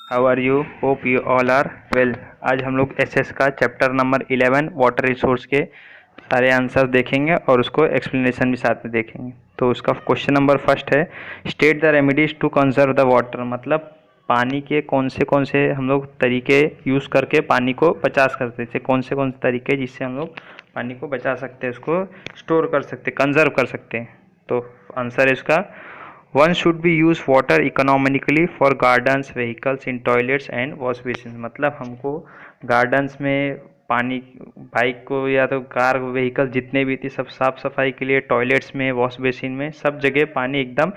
How are you? Hope you all are well. आज हम लोग एसएस का चैप्टर नंबर 11 वाटर रिसोर्स के सारे आंसर देखेंगे और उसको एक्सप्लेनेशन भी साथ में देखेंगे। तो उसका क्वेश्चन नंबर फर्स्ट है, state the remedies to conserve the water. मतलब पानी के कौन से हम लोग तरीके यूज़ करके पानी को बचा सकते हैं, कौन से तरीके जिससे हम लोग पानी को बचा सकते हैं, उसको स्टोर कर सकते हैं, कंजर्व कर सकते हैं। तो आंसर है इसका, one should be use water economically for gardens, vehicles, in toilets and wash basin. मतलब हमको गार्डन्स में पानी, बाइक को या तो कार व्हीकल जितने भी थी सब साफ़ सफाई के लिए, टॉयलेट्स में, वॉश बेसिन में, सब जगह पानी एकदम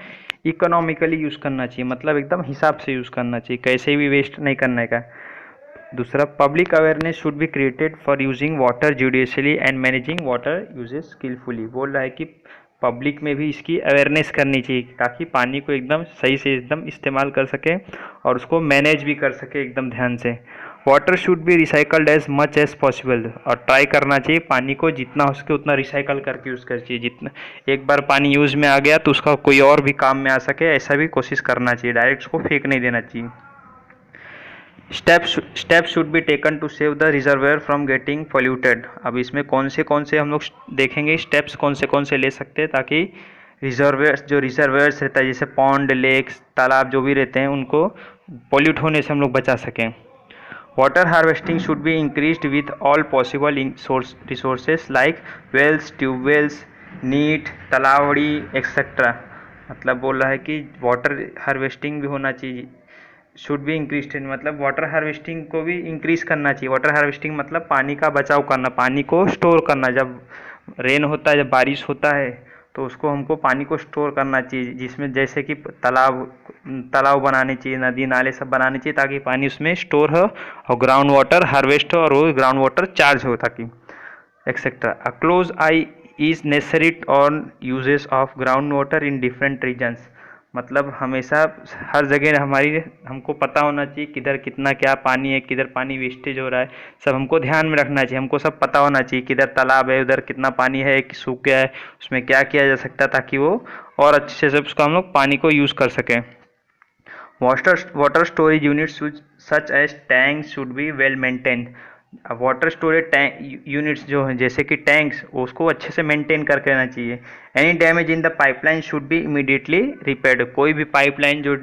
इकोनॉमिकली यूज़ करना चाहिए। मतलब एकदम हिसाब से यूज़ करना चाहिए, कैसे भी वेस्ट नहीं करने का। दूसरा, public awareness should be created for using water judiciously and managing water usage skilfully. बोल रहा है कि पब्लिक में भी इसकी अवेयरनेस करनी चाहिए ताकि पानी को एकदम सही से एकदम इस्तेमाल कर सके और उसको मैनेज भी कर सके एकदम ध्यान से। Water should be recycled as much as possible, और ट्राई करना चाहिए पानी को जितना हो सके उतना रिसाइकल करके यूज़ करना चाहिए। जितना एक बार पानी यूज़ में आ गया तो उसका कोई और भी काम में आ सके, ऐसा भी कोशिश करना चाहिए, डायरेक्ट उसको फेंक नहीं देना चाहिए। Steps should be taken to save the reservoir from getting polluted. अब इसमें कौन से हम लोग देखेंगे स्टेप्स कौन से ले सकते हैं ताकि रिजर्वेयर्स रहता है जैसे पॉन्ड, लेक्स, तालाब जो भी रहते हैं उनको पोल्यूट होने से हम लोग बचा सकें। Water harvesting should be increased with all possible resources like wells, tubewells, neat, talavadi etcetera. मतलब बोल रहा है कि वाटर हार्वेस्टिंग भी होना चाहिए, शुड बी इंक्रीज, मतलब वाटर हार्वेस्टिंग को भी इंक्रीज करना चाहिए। वाटर हार्वेस्टिंग मतलब पानी का बचाव करना, पानी को स्टोर करना। जब रेन होता है, जब बारिश होता है तो उसको हमको पानी को स्टोर करना चाहिए, जिसमें जैसे कि तालाब बनाने चाहिए, नदी नाले सब बनाने चाहिए ताकि पानी उसमें स्टोर हो और ग्राउंड वाटर हार्वेस्ट हो और वो ग्राउंड वाटर चार्ज हो ताकि etcetera. A close eye is necessary on uses of ground water in different regions. मतलब हमेशा हर जगह हमको पता होना चाहिए किधर कितना क्या पानी है, किधर पानी वेस्टेज हो रहा है, सब हमको ध्यान में रखना चाहिए। हमको सब पता होना चाहिए किधर तालाब है, उधर कितना पानी है, कि सूख गया है, उसमें क्या किया जा सकता है ताकि वो और अच्छे से उसको हम लोग पानी को यूज़ कर सकें। Water storage units such as tank should be well maintained. Water storage tank units जो हैं जैसे कि टैंक्स, उसको अच्छे से मेंटेन करके रहना चाहिए। Any damage in the pipeline should be immediately repaired. कोई भी पाइपलाइन जो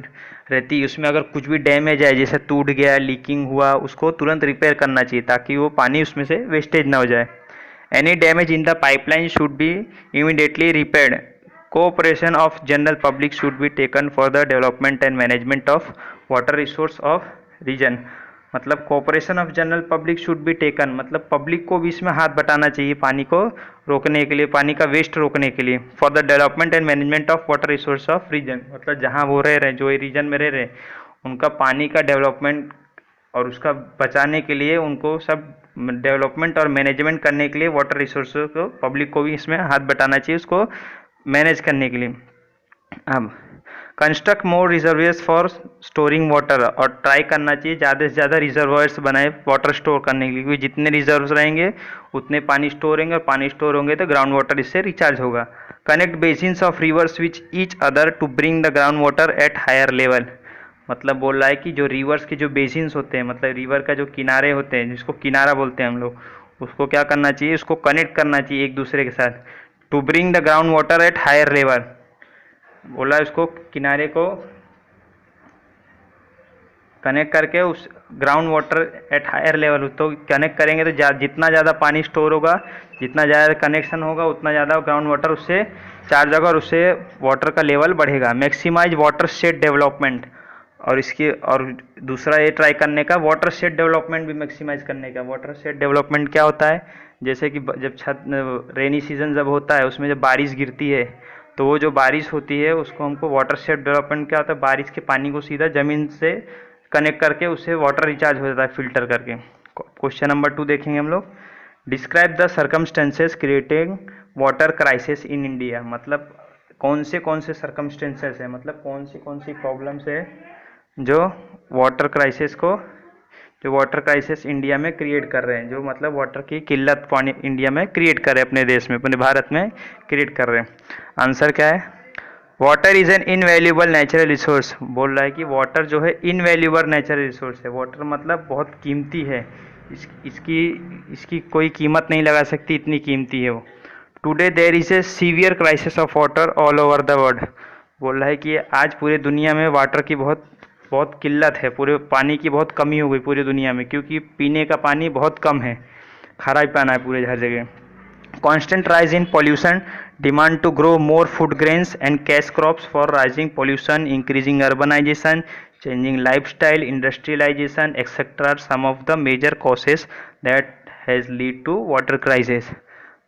रहती है उसमें अगर कुछ भी डैमेज है, जैसे टूट गया, लीकिंग हुआ, उसको तुरंत रिपेयर करना चाहिए ताकि वो पानी उसमें से वेस्टेज ना हो जाए। Any damage in the pipeline should be immediately repaired. Cooperation of general public should be taken for the development and management of water resource of region। मतलब cooperation of general public should be taken, मतलब public को भी इसमें हाथ बटाना चाहिए पानी को रोकने के लिए, पानी का वेस्ट रोकने के लिए। For the development and management of water resource of region, मतलब जहाँ वो रह रहे हैं, जो रीजन में रह रहे हैं, उनका पानी का डेवलपमेंट और उसका बचाने के लिए उनको सब डेवलपमेंट और मैनेजमेंट करने के लिए वाटर रिसोर्स को पब्लिक को भी इसमें हाथ बटाना चाहिए उसको मैनेज करने के लिए। अब construct more reservoirs for storing water, और ट्राई करना चाहिए ज़्यादा से ज़्यादा रिजर्वायर्स बनाए वाटर स्टोर करने के लिए, क्योंकि जितने रिजर्व्स रहेंगे उतने पानी स्टोर होंगे और पानी स्टोर होंगे तो ग्राउंड वाटर इससे रिचार्ज होगा। Connect basins of rivers which each other to bring the ground water at higher level. मतलब बोल रहा है कि जो रिवर्स के जो बेसिन्स होते हैं, मतलब रिवर का जो किनारे होते हैं जिसको किनारा बोलते हैं हम लोग, उसको क्या करना चाहिए, उसको कनेक्ट करना चाहिए एक दूसरे के साथ। To bring the ground water at higher level, बोला उसको किनारे को कनेक्ट करके उस ground water at higher level, तो कनेक्ट करेंगे तो जितना ज़्यादा पानी स्टोर होगा, जितना ज़्यादा कनेक्शन होगा, उतना ज़्यादा ग्राउंड वाटर उससे चार्ज होगा और उससे वाटर का लेवल बढ़ेगा। मैक्सिमाइज वाटर शेड डेवलपमेंट, और दूसरा ये ट्राई करने का वाटर शेड डेवलपमेंट भी मैक्सिमाइज करने का। वाटर शेड डेवलपमेंट क्या होता है, जैसे कि जब रेनी सीजन जब होता है उसमें जब बारिश गिरती है तो वो जो बारिश होती है उसको हमको वाटर शेड डेवलपमेंट क्या होता है, बारिश के पानी को सीधा ज़मीन से कनेक्ट करके उससे वाटर रिचार्ज हो जाता है फिल्टर करके। क्वेश्चन नंबर 2 देखेंगे हम लोग, describe the circumstances creating water crisis in India. मतलब कौन से सर्कमस्टेंसेस है, मतलब कौन सी प्रॉब्लम्स है जो वाटर क्राइसिस इंडिया में क्रिएट कर रहे हैं, जो मतलब वाटर की किल्लत पानी इंडिया में क्रिएट कर रहे हैं, अपने देश में, अपने भारत में क्रिएट कर रहे हैं। आंसर क्या है, water is an invaluable natural resource, बोल रहा है कि वाटर जो है इनवैल्यूएबल नेचुरल रिसोर्स है। वाटर मतलब बहुत कीमती है, इसकी इसकी कोई कीमत नहीं लगा सकती, इतनी कीमती है वो। Today there is a severe crisis of water all over the world, बोल रहा है कि आज पूरे दुनिया में वाटर की बहुत बहुत किल्लत है, पूरे पानी की बहुत कमी हो गई पूरी दुनिया में, क्योंकि पीने का पानी बहुत कम है, खारा ही पाना है पूरे हर जगह। Constant rise in pollution, demand to grow more food grains and cash crops for rising pollution, increasing urbanization, changing lifestyle, industrialization, etc. are some of the major causes that has lead to water crisis।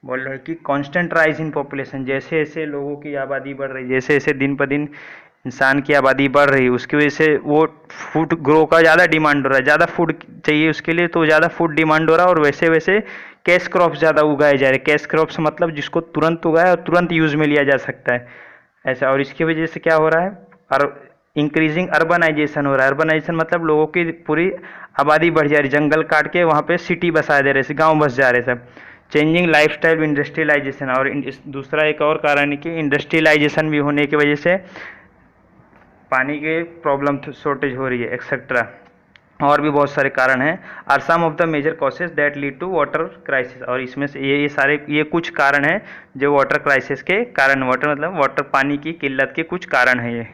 बोल रहे हैं कि constant rise in population, जैसे जैसे लोगों की आबादी बढ़ रही, जैसे जैसे दिन पर दिन इंसान की आबादी बढ़ रही है, उसकी वजह से वो फूड ग्रो का ज़्यादा डिमांड हो रहा है, ज़्यादा फूड चाहिए उसके लिए, तो ज़्यादा फूड डिमांड हो रहा है, और वैसे वैसे कैश क्रॉप्स ज़्यादा उगाए जा रहे हैं। कैश क्रॉप्स मतलब जिसको तुरंत उगाए और तुरंत यूज़ में लिया जा सकता है, ऐसा। और इसकी वजह से क्या हो रहा है, और इंक्रीजिंग अर्बनाइजेशन हो रहा है। अर्बनाइजेशन मतलब लोगों की पूरी आबादी बढ़ जा रही, जंगल काट के वहाँ पे सिटी बसा दे रहे, गाँव बस जा रहे सब। चेंजिंग लाइफस्टाइल, इंडस्ट्रियलाइजेशन, और दूसरा एक और कारण है कि इंडस्ट्रियलाइजेशन भी होने की वजह से पानी के प्रॉब्लम शॉर्टेज हो रही है, एक्सेट्रा। और भी बहुत सारे कारण हैं। Are some of the major causes that lead to water crisis, और इसमें से ये कुछ कारण हैं जो वाटर क्राइसिस के कारण, वाटर मतलब वाटर पानी की किल्लत के कुछ कारण हैं ये।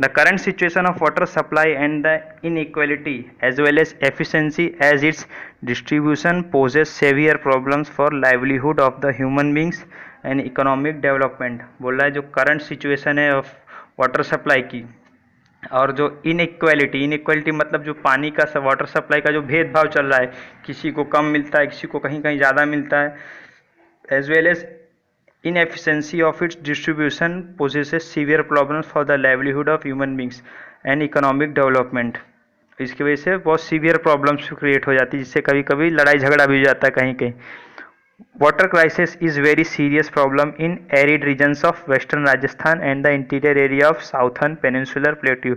The current situation of water supply and the inequality as well as efficiency as its distribution poses severe problems for livelihood of the human beings and economic development. बोल रहा है जो करंट सिचुएशन है ऑफ वाटर सप्लाई की, और जो inequality मतलब जो पानी का वाटर सप्लाई का जो भेदभाव चल रहा है, किसी को कम मिलता है, किसी को कहीं कहीं ज़्यादा मिलता है, as well as inefficiency of its distribution poses severe problems for the livelihood of human beings and economic development. इसकी वजह से बहुत सीवियर प्रॉब्लम्स क्रिएट हो जाती है, जिससे कभी कभी लड़ाई झगड़ा भी हो जाता है कहीं कहीं। Water crisis is very serious problem in arid regions of western Rajasthan and the interior area of southern peninsular plateau।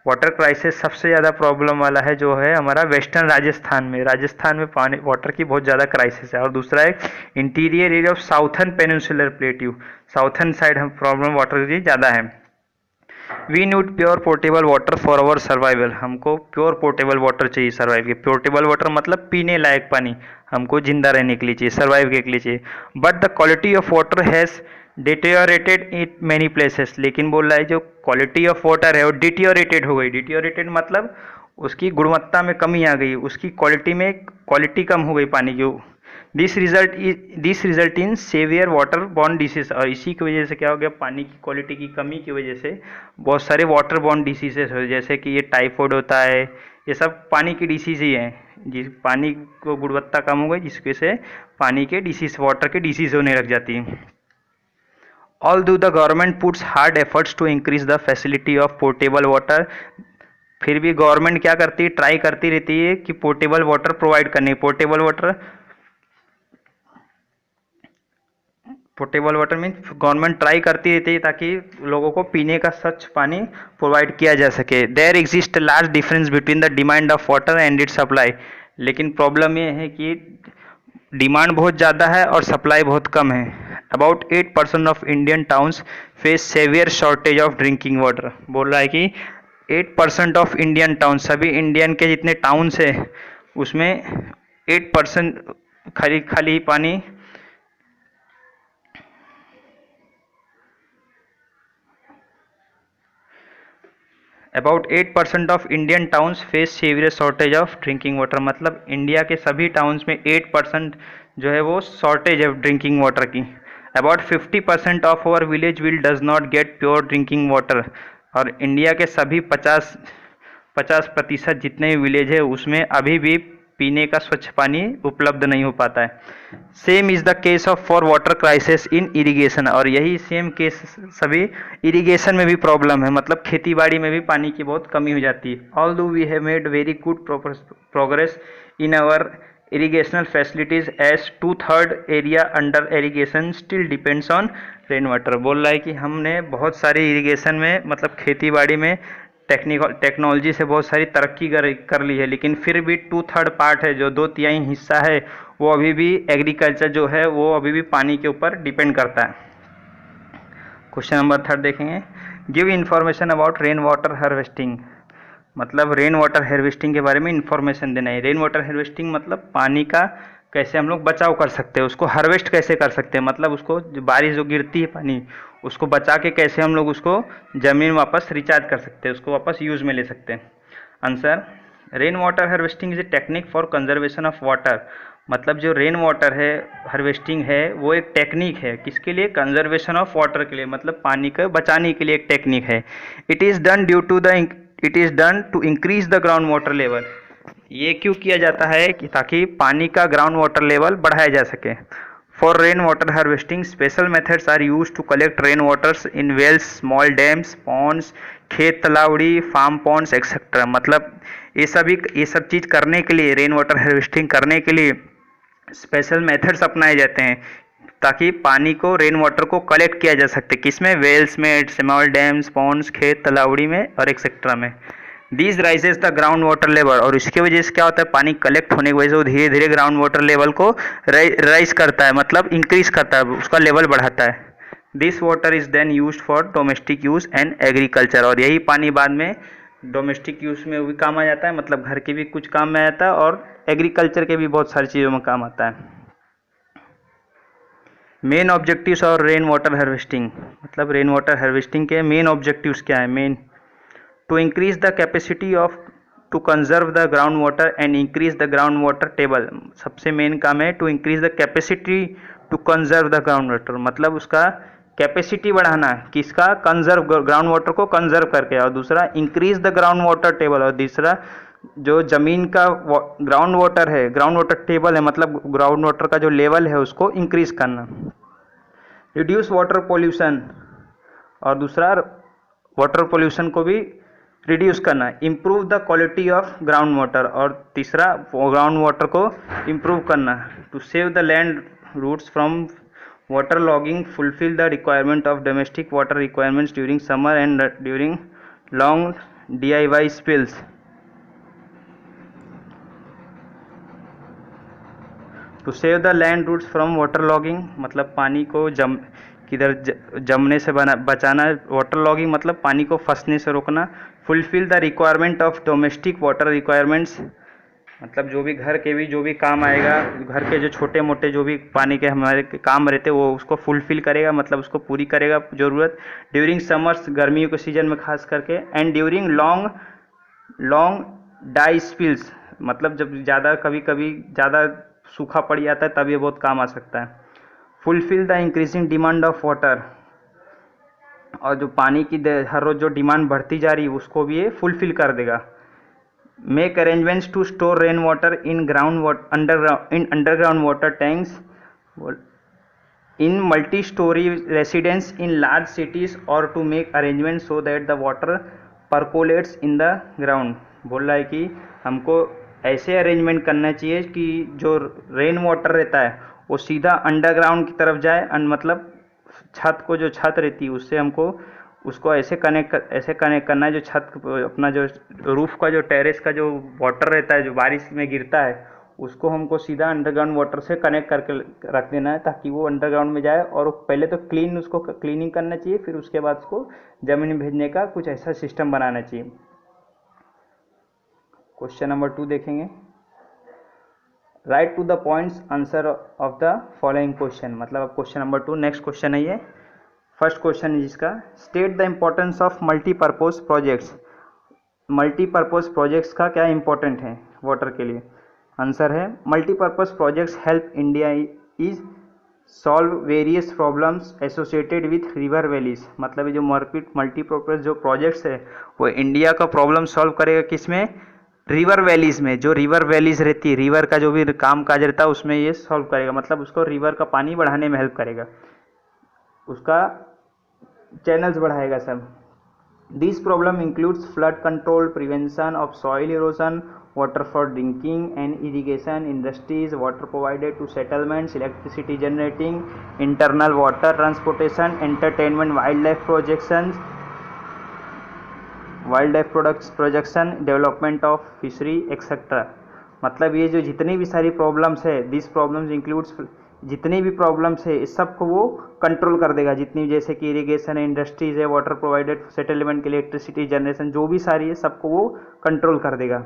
Water crisis सबसे ज़्यादा प्रॉब्लम वाला है जो है हमारा वेस्टर्न राजस्थान में पानी वाटर की बहुत ज़्यादा क्राइसिस है। और दूसरा है interior area of southern peninsular plateau, southern side हम प्रॉब्लम वाटर की ज़्यादा है। We need pure portable water for our survival, हमको प्योर पोर्टेबल वाटर चाहिए सर्वाइव के। पोर्टेबल वाटर मतलब पीने लायक पानी हमको जिंदा रहने के लिए चाहिए, सर्वाइव के लिए चाहिए। But the quality of water has deteriorated in many places, लेकिन बोल रहा है जो क्वालिटी ऑफ वाटर है वो डिटेरियोरेटेड हो गई। डिटेरियोरेटेड मतलब उसकी गुणवत्ता में कमी आ गई, उसकी क्वालिटी कम हो गई पानी की। This result in severe water borne disease, और इसी की वजह से क्या हो गया, पानी की क्वालिटी की कमी की वजह से बहुत सारे वाटर बॉर्न डिसीजेस हो, जैसे कि ये टाइफाइड होता है, ये सब पानी की डिसीज ही हैं। जिस पानी को गुणवत्ता कम हो गई जिसकी वजह से पानी के डिसीज, वाटर के डिसीज होने लग जाती हैं। Although the government puts hard efforts to increase the facility of potable water, फिर भी गवर्नमेंट क्या करती है, ट्राई करती रहती है कि पोर्टेबल वाटर प्रोवाइड करने। Portable water means government try करती रहती है ताकि लोगों को पीने का स्वच्छ पानी प्रोवाइड किया जा सके। There exist large difference between the demand of water and its supply, लेकिन प्रॉब्लम ये है कि डिमांड बहुत ज़्यादा है और सप्लाई बहुत कम है। About 8% of Indian towns face severe shortage of drinking water, बोल रहा है कि 8% ऑफ इंडियन टाउन, सभी इंडियन के जितने टाउन्स है उसमें 8% खाली पानी, about 8% of Indian towns face severe shortage of drinking water, मतलब इंडिया के सभी टाउन्स में 8% जो है वो शॉर्टेज है ड्रिंकिंग वाटर की। About 50% of our village will does not get pure drinking water, और इंडिया के सभी 50% जितने भी विलेज है उसमें अभी भी पीने का स्वच्छ पानी उपलब्ध नहीं हो पाता है। Same is the case of for water crisis in irrigation, और यही सेम केस सभी इरिगेशन में भी प्रॉब्लम है, मतलब खेती बाड़ी में भी पानी की बहुत कमी हो जाती है। Although we have made very good progress in our irrigational facilities as 2/3 area under irrigation still depends on rain water, बोल रहा है कि हमने बहुत सारी इरिगेशन में मतलब खेती बाड़ी में टेक्नोलॉजी से बहुत सारी तरक्की कर ली है, लेकिन फिर भी 2/3 पार्ट है, जो 2/3 हिस्सा है वो अभी भी एग्रीकल्चर जो है वो अभी भी पानी के ऊपर डिपेंड करता है। क्वेश्चन नंबर 3 देखेंगे, give information about rain water harvesting. मतलब रेन वाटर हार्वेस्टिंग के बारे में इन्फॉर्मेशन देना है। रेन वाटर हार्वेस्टिंग मतलब पानी का कैसे हम लोग बचाव कर सकते हैं, उसको हार्वेस्ट कैसे कर सकते हैं, मतलब उसको जो बारिश जो गिरती है पानी उसको बचा के कैसे हम लोग उसको ज़मीन वापस रिचार्ज कर सकते हैं, उसको वापस यूज़ में ले सकते हैं। Answer, rain water harvesting is a technique for conservation of water. मतलब जो रेन वाटर है हार्वेस्टिंग है वो एक टेक्निक है, किसके लिए, कंजर्वेशन ऑफ वाटर के लिए, मतलब पानी को बचाने के लिए एक टेक्निक है। It is done to increase the ground water level. ये क्यों किया जाता है कि ताकि पानी का ग्राउंड वाटर लेवल बढ़ाया जा सके। For rain water harvesting special methods are use to collect rain waters in wells, small dams, ponds, खेत तलावड़ी, फार्म पॉन्ड्स एक्सेट्रा। मतलब ये सब चीज़ करने के लिए, रेन वाटर हार्वेस्टिंग करने के लिए स्पेशल मेथड्स अपनाए जाते हैं ताकि पानी को, रेन वाटर को कलेक्ट किया जा सकते, किसमें, वेल्स में, स्मॉल डैम्स, पॉन्ड्स, खेत तलावड़ी में और एक्सेट्रा में। This rises the ground water level, और इसके वजह से क्या होता है, पानी कलेक्ट होने की वजह से वो धीरे धीरे ग्राउंड वाटर लेवल को राइज करता है, मतलब इंक्रीज करता है, उसका लेवल बढ़ाता है। This water is then use for domestic use and agriculture, और यही पानी बाद में डोमेस्टिक यूज में भी काम आ जाता है, मतलब घर के भी कुछ काम में आ जाता है और एग्रीकल्चर के भी बहुत सारी चीज़ों में काम आता है। मेन ऑब्जेक्टिव्स और रेन वाटर हार्वेस्टिंग, मतलब रेन वाटर हार्वेस्टिंग के मेन ऑब्जेक्टिव्स क्या है। Main, to increase the capacity of to conserve the ground water and increase the ground water table. सबसे मेन काम है to increase the capacity to conserve the ground water, मतलब उसका capacity बढ़ाना है, किसका, कंजर्व, ग्राउंड वाटर को conserve करके, और दूसरा increase the ground water table, और तीसरा जो जमीन का ग्राउंड वाटर है, ग्राउंड वाटर टेबल है, मतलब ग्राउंड वाटर का जो लेवल है उसको इंक्रीज करना। रिड्यूस वाटर पोल्यूशन, और दूसरा वाटर पोल्यूशन को भी रिड्यूस करना। Improve the quality of ground water, और तीसरा ग्राउंड वाटर को इम्प्रूव करना। To save the land roots from water logging, fulfil the requirement of domestic water requirements during summer and during long DIY spells. To save the land roots from water logging, मतलब पानी को किधर जमने से बचाना। Water logging मतलब पानी को फंसने से रोकना। Fulfil the requirement of domestic water requirements, मतलब जो भी काम आएगा, घर के जो छोटे मोटे जो भी पानी के हमारे काम रहते हैं वो उसको फुलफिल करेगा, मतलब उसको पूरी करेगा ज़रूरत। ड्यूरिंग समर्स, गर्मियों के सीजन में खास करके। And during long dry spells, मतलब जब ज़्यादा कभी ज़्यादा सूखा पड़ जाता है तब ये बहुत काम आ सकता है। Fulfil the increasing demand of water, और जो पानी की हर रोज़ जो डिमांड बढ़ती जा रही है उसको भी ये फुलफिल कर देगा। Make arrangements to store rain water in underground water tanks in multi storey residence in large cities, और to make arrangement so that the water percolates in the ground. बोल रहा है कि हमको ऐसे अरेंजमेंट करना चाहिए कि जो रेन वाटर रहता है वो सीधा अंडरग्राउंड की तरफ जाए, मतलब छत को, जो छत रहती है उससे हमको उसको ऐसे कनेक्ट करना है, जो छत अपना जो रूफ का जो टेरेस का जो वाटर रहता है जो बारिश में गिरता है उसको हमको सीधा अंडरग्राउंड वाटर से कनेक्ट करके रख देना है ताकि वो अंडरग्राउंड में जाए। और पहले तो उसको क्लीनिंग करना चाहिए, फिर उसके बाद उसको ज़मीन में भेजने का कुछ ऐसा सिस्टम बनाना चाहिए। क्वेश्चन नंबर 2 देखेंगे, write to the points answer of the following question. मतलब अब क्वेश्चन नंबर 2 नेक्स्ट क्वेश्चन है ये। फर्स्ट क्वेश्चन है जिसका, state the importance of multipurpose projects. Multipurpose projects का क्या इंपॉर्टेंट है वाटर के लिए। आंसर है, multipurpose projects help India is solve various problems associated with river valleys. मतलब ये जो मल्टीपर्पज जो प्रोजेक्ट्स है वो इंडिया का प्रॉब्लम सॉल्व करेगा, किसमें, रिवर वैलीज में। जो रिवर वैलीज रहती है, रिवर का जो भी काम काज रहता है उसमें ये सॉल्व करेगा, मतलब उसको रिवर का पानी बढ़ाने में हेल्प करेगा, उसका चैनल्स बढ़ाएगा सब। This problem includes flood control, prevention of soil erosion, water for drinking and irrigation, industries, water provided two settlements, electricity generating, internal water transportation, entertainment, wild life products projection, development of fishery etcetera. मतलब ये जो जितनी भी सारी problems है, this problems includes जितनी भी problems है इस सब को वो कंट्रोल कर देगा, जितनी जैसे कि इरिगेशन है, इंडस्ट्रीज है, वाटर प्रोवाइडेड सेटलमेंट के लिए, इलेक्ट्रिसिटी जनरेशन, जो भी सारी है सबको वो कंट्रोल कर देगा।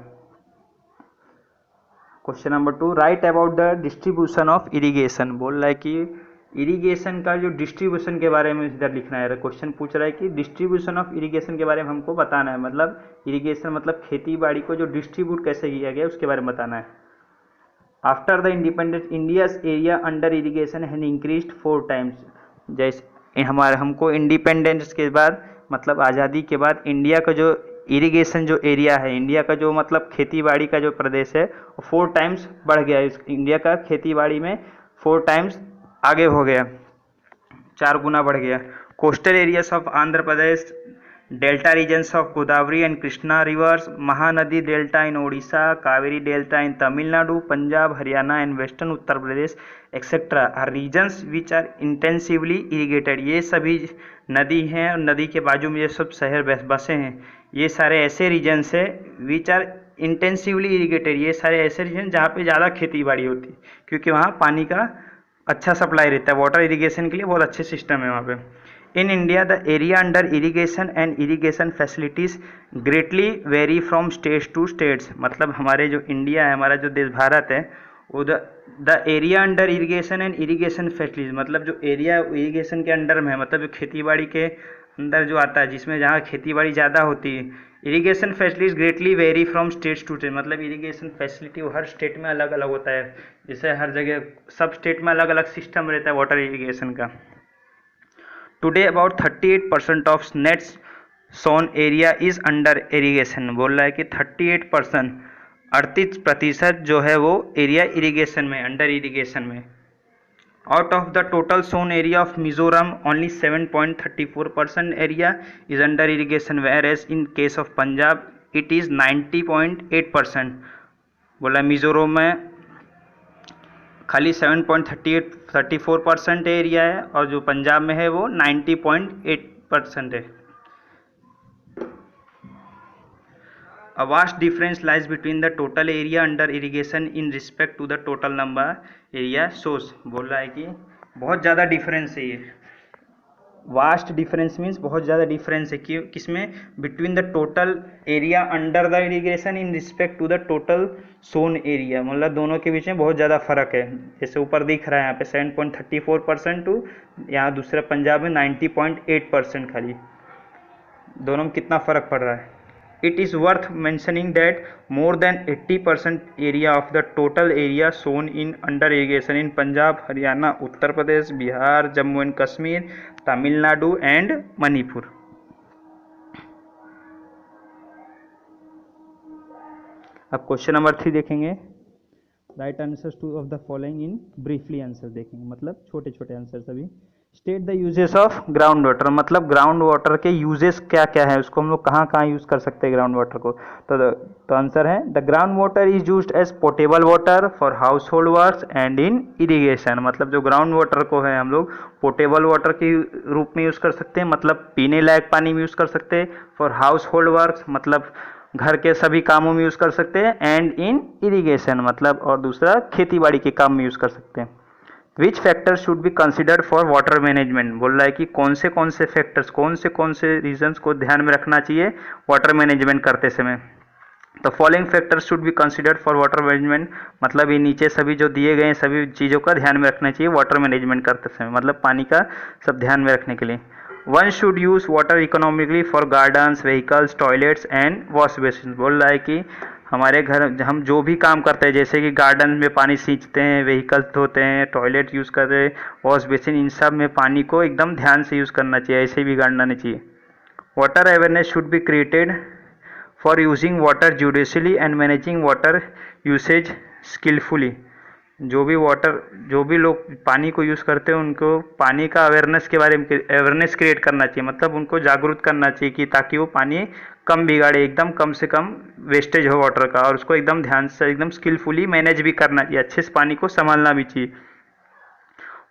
Question number 2, right about the distribution of irrigation. बोल रहा है कि इरिगेशन का जो डिस्ट्रीब्यूशन के बारे में इधर लिखना है। क्वेश्चन पूछ रहा है कि डिस्ट्रीब्यूशन ऑफ इरिगेशन के बारे में हमको बताना है, मतलब इरिगेशन मतलब खेती बाड़ी को जो डिस्ट्रीब्यूट कैसे किया गया उसके बारे में बताना है। After the independence India's area under irrigation has increased 4 times. जैसे हमको इंडिपेंडेंस के बाद मतलब आज़ादी के बाद इंडिया का जो इरिगेशन जो एरिया है, इंडिया का जो मतलब खेती बाड़ी का जो प्रदेश है वो 4 टाइम्स बढ़ गया। इस इंडिया का खेती बाड़ी में 4 टाइम्स आगे हो गया, 4 गुना बढ़ गया। Coastal areas of Andhra Pradesh, delta regions of Godavari and Krishna rivers, Mahanadi delta in Odisha, Kaveri delta in Tamil Nadu, Punjab, Haryana and western Uttar Pradesh etcetera are regions which are intensively irrigated. ये सभी नदी हैं और नदी के बाजू में ये सब शहर बसे हैं, ये सारे ऐसे रीजन्स है विच आर इंटेंसिवली इरीगेटेड। ये सारे ऐसे रीजन जहाँ पे ज़्यादा खेती बाड़ी होती है, क्योंकि वहाँ पानी का अच्छा सप्लाई रहता है, वाटर इरिगेशन के लिए बहुत अच्छे सिस्टम है वहाँ पे। In India the area under irrigation and irrigation facilities greatly vary from states to states. मतलब हमारे जो इंडिया है, हमारा जो देश भारत है, वो the area under irrigation and irrigation facilities, मतलब जो एरिया इरिगेशन के अंडर में है, मतलब जो खेती बाड़ी के अंदर जो आता है, जिसमें जहाँ खेती बाड़ी ज़्यादा होती है, irrigation facilities greatly vary from states to state. मतलब इरिगेशन फैसिलिटी हर स्टेट में अलग अलग होता है, जैसे हर जगह सब स्टेट में अलग अलग सिस्टम रहता है वाटर इरिगेशन का। Today about 38% of net sown area is under irrigation. बोल रहा है कि 38%, 38% जो है वो एरिया इरिगेशन में, अंडर इरिगेशन में। Out of the total sown area of Mizoram, only 7.34% area is under irrigation, whereas in case of Punjab it is 90.8%। बोला मिजोरम में खाली 7.34% एरिया है और जो पंजाब में है वो 90.8% है। A vast difference lies between the total area under irrigation in respect to the total number area source। बोल रहा है कि बहुत ज़्यादा डिफरेंस है ये। वास्ट डिफरेंस मीन्स बहुत ज़्यादा डिफरेंस है कि किसमें, between the total area under the irrigation in respect to the total sown area. मतलब दोनों के बीच में बहुत ज़्यादा फर्क है। जैसे ऊपर दिख रहा है यहाँ पे 7.34% टू यहाँ दूसरे पंजाब में 90.8% खाली, दोनों में कितना फ़र्क पड़ रहा है। It is worth mentioning that more than 80% area of the total area sown in under irrigation in Punjab, Haryana, Uttar Pradesh, Bihar, Jammu and Kashmir, Tamil Nadu and Manipur। अब क्वेश्चन नंबर 3 देखेंगे। Right answers two of the following in briefly answer देखेंगे, मतलब छोटे छोटे answer सभी। State the uses of ground water, मतलब ground water के uses क्या क्या है, उसको हम लोग कहाँ कहाँ यूज़ कर सकते हैं ग्राउंड वाटर को। तो आंसर है the ground water is used as portable water for household works and in irrigation. मतलब जो ग्राउंड वाटर को है हम लोग पोर्टेबल वाटर के रूप में यूज़ कर सकते हैं, मतलब पीने लायक पानी में यूज़ कर सकते हैं। फॉर हाउस होल्ड वर्क्स मतलब घर के सभी कामों में यूज़ कर सकते हैं। एंड इन इरीगेशन मतलब और दूसरा खेती बाड़ी के काम में यूज़ कर सकते हैं। विच factors should be considered for water management. बोल रहा है कि कौन से फैक्टर्स, कौन से रीजन्स को ध्यान में रखना चाहिए वाटर मैनेजमेंट करते समय। तो following factors should be considered for water management, मतलब ये नीचे सभी जो दिए गए हैं सभी चीज़ों का ध्यान में रखना चाहिए वाटर मैनेजमेंट करते समय, मतलब पानी का सब ध्यान में रखने के लिए। One should use water economically for gardens, vehicles, toilets and wash basin. बोल रहा है कि हमारे घर हम जो भी काम करते हैं, जैसे कि गार्डन में पानी सींचते हैं, व्हीकल्स धोते हैं, टॉयलेट यूज़ करते हैं, वॉश बेसिन, इन सब में पानी को एकदम ध्यान से यूज़ करना चाहिए, ऐसे भी करना नहीं चाहिए। Water awareness should be created for using water judicially and managing water usage skilfully. जो भी लोग पानी को यूज़ करते हैं उनको पानी का अवेयरनेस के बारे में अवेयरनेस क्रिएट करना चाहिए, मतलब उनको जागरूक करना चाहिए कि ताकि वो पानी कम बिगाड़े, एकदम कम से कम वेस्टेज हो वाटर का, और उसको एकदम ध्यान से एकदम स्किलफुली मैनेज भी करना चाहिए, अच्छे से पानी को संभालना भी चाहिए।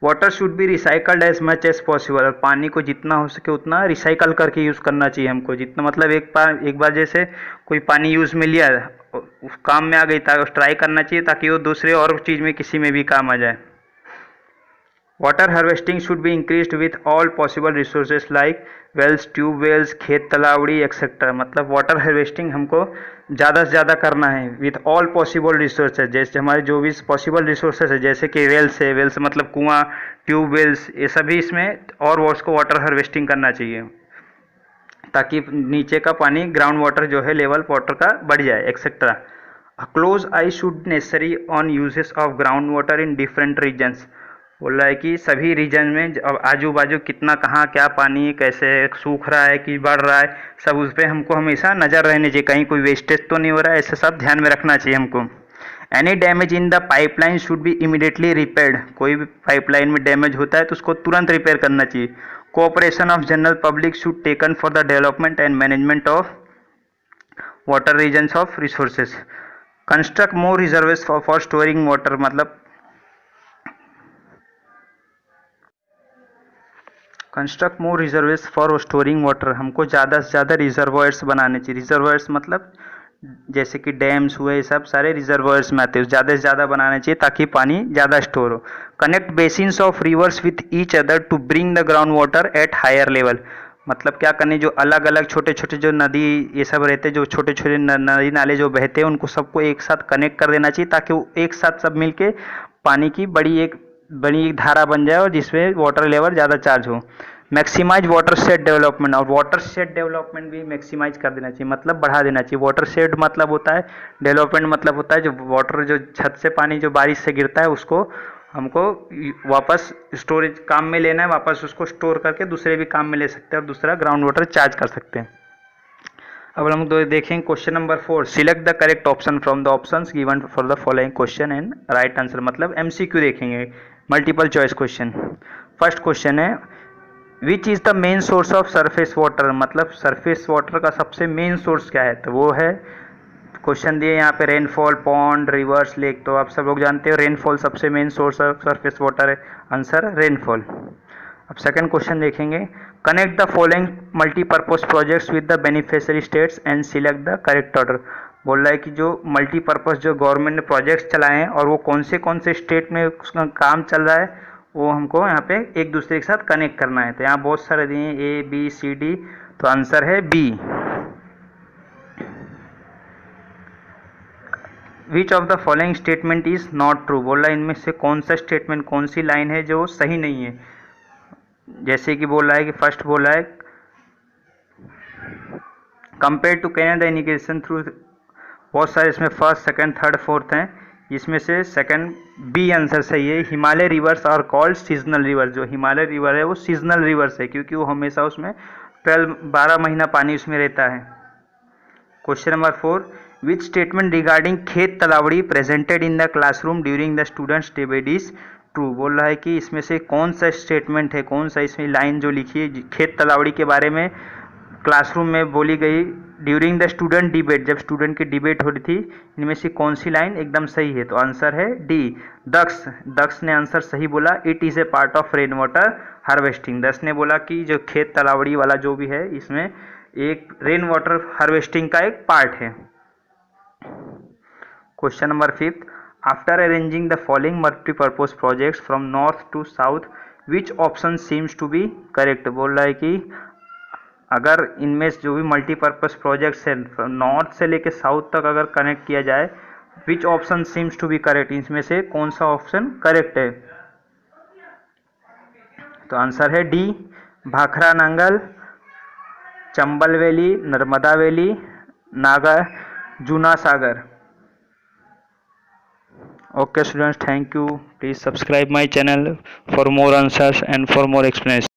Water should be recycled as much as possible, और पानी को जितना हो सके उतना रिसाइकल करके यूज़ करना चाहिए हमको, जितना मतलब एक बार जैसे कोई पानी यूज़ में लिया उस काम में आ गई था, ट्राई करना चाहिए ताकि वो दूसरे और चीज़ में किसी में भी काम आ जाए। Water harvesting should be increased with all possible resources like wells, tube wells, खेत तलावड़ी एक्सेट्रा। मतलब वाटर हार्वेस्टिंग हमको ज़्यादा से ज़्यादा करना है विथ ऑल पॉसिबल रिसोर्सेज, जैसे हमारे जो भी पॉसिबल रिसोर्सेज है, जैसे कि वेल्स है, वेल्स मतलब कुआं, ट्यूब वेल्स, ये सभी इसमें और उसको वाटर हार्वेस्टिंग करना चाहिए ताकि नीचे का पानी ग्राउंड वाटर जो है लेवल वाटर का बढ़ जाए etcetera. A close eye should necessary on uses of ground water in different regions. बोल रहा है कि सभी रीजन में अब आजू बाजू कितना कहाँ क्या पानी कैसे सूख रहा है कि बढ़ रहा है, सब उस पर हमको हमेशा नज़र रहनी चाहिए, कहीं कोई वेस्टेज तो नहीं हो रहा है, ऐसे सब ध्यान में रखना चाहिए हमको। Any damage in the pipeline should be immediately repaired. कोई भी पाइपलाइन में डैमेज होता है तो उसको तुरंत रिपेयर करना चाहिए। Cooperation of general public should taken for the development and management of water regions of resources. Construct more reserves for storing water. मतलब construct more reserves for storing water, हमको ज़्यादा से ज़्यादा रिजर्वायर्स बनाने चाहिए। रिजर्वायर्स मतलब जैसे कि डैम्स हुए, सब सारे रिजर्वायर्स में आते हैं, ज़्यादा से ज़्यादा बनाने चाहिए ताकि पानी ज़्यादा स्टोर हो। Connect basins of rivers with each other to bring the ground water at higher level. मतलब क्या करने, जो अलग अलग छोटे छोटे जो नदी ये सब रहते हैं, जो छोटे छोटे नदी नाले जो बहते हैं, उनको सबको एक साथ कनेक्ट कर देना चाहिए ताकि वो एक साथ सब मिलके पानी की बड़ी एक धारा बन जाए और जिसमें वाटर लेवल ज़्यादा चार्ज हो। मैक्सिमाइज वाटर शेड डेवलपमेंट, और वाटर शेड डेवलपमेंट भी मैक्सिमाइज कर देना चाहिए, मतलब बढ़ा देना चाहिए। वाटर शेड मतलब होता है, डेवलपमेंट मतलब होता है जो वाटर जो छत से पानी जो बारिश से गिरता है उसको हमको वापस स्टोरेज काम में लेना है, वापस उसको स्टोर करके दूसरे भी काम में ले सकते हैं और दूसरा ग्राउंड वाटर चार्ज कर सकते हैं। अब हम देखेंगे question number 4। Select the correct option from the options given for the following question and write answer. मतलब एमसीक्यू देखेंगे, multiple choice question. First question है which is the main source of surface water. मतलब surface water का सबसे main source क्या है, तो वो है, क्वेश्चन दिए यहाँ पे रेनफॉल, पॉन्ड, रिवर्स, लेक। तो आप सब लोग जानते हो रेनफॉल सबसे main source of surface water है, आंसर रेनफॉल। अब सेकंड क्वेश्चन देखेंगे, connect the following multipurpose projects with the beneficiary states and select the correct order. बोल रहा है कि जो मल्टीपर्पज जो गवर्नमेंट ने प्रोजेक्ट्स चलाए हैं और वो कौन से स्टेट में उसका काम चल रहा है, वो हमको यहाँ पे एक दूसरे के साथ कनेक्ट करना है। तो यहाँ बहुत सारे दिए ए बी सी डी, तो आंसर है B. Which of the following statement is not true. बोल रहा है इनमें से कौन सा स्टेटमेंट, कौन सी लाइन है जो सही नहीं है। जैसे कि बोल रहा है कि फर्स्ट बोल रहा है कंपेयर टू कैनेडा इनिग्रेशन थ्रू, बहुत सारे इसमें फर्स्ट सेकंड थर्ड फोर्थ हैं, इसमें से सेकंड बी आंसर सही है। Himalaya rivers are called seasonal river. जो हिमालय रिवर है वो सीजनल रिवर्स है क्योंकि वो हमेशा उसमें 12 महीना पानी उसमें रहता है। Question number 4, which statement regarding khet talavadi presented in the classroom during the students debate is true. बोल रहा है कि इसमें से कौन सा स्टेटमेंट है, कौन सा इसमें लाइन जो लिखी है खेत तलावड़ी के बारे में क्लासरूम में बोली गई ड्यूरिंग द स्टूडेंट डिबेट, जब स्टूडेंट की डिबेट हो रही थी, इनमें से कौन सी लाइन एकदम सही है, तो आंसर है डी। दक्ष ने आंसर सही बोला, it is a part of rain water harvesting. Daksh ने बोला कि जो खेत तलावड़ी वाला जो भी है इसमें एक रेन वाटर हार्वेस्टिंग का एक पार्ट है। Question number 5, after arranging the following multipurpose projects from north to south which option seems to be correct. बोल रहा है कि अगर इनमें जो भी मल्टीपर्पज प्रोजेक्ट्स है नॉर्थ से लेके साउथ तक अगर कनेक्ट किया जाए, which option seems to be correct, इसमें से कौन सा ऑप्शन करेक्ट है, तो आंसर है D, Bhakra Nangal, Chambal valley, Narmada valley, Nagarjuna Sagar. Okay students, thank you. Please subscribe my channel for more answers and for more explanation.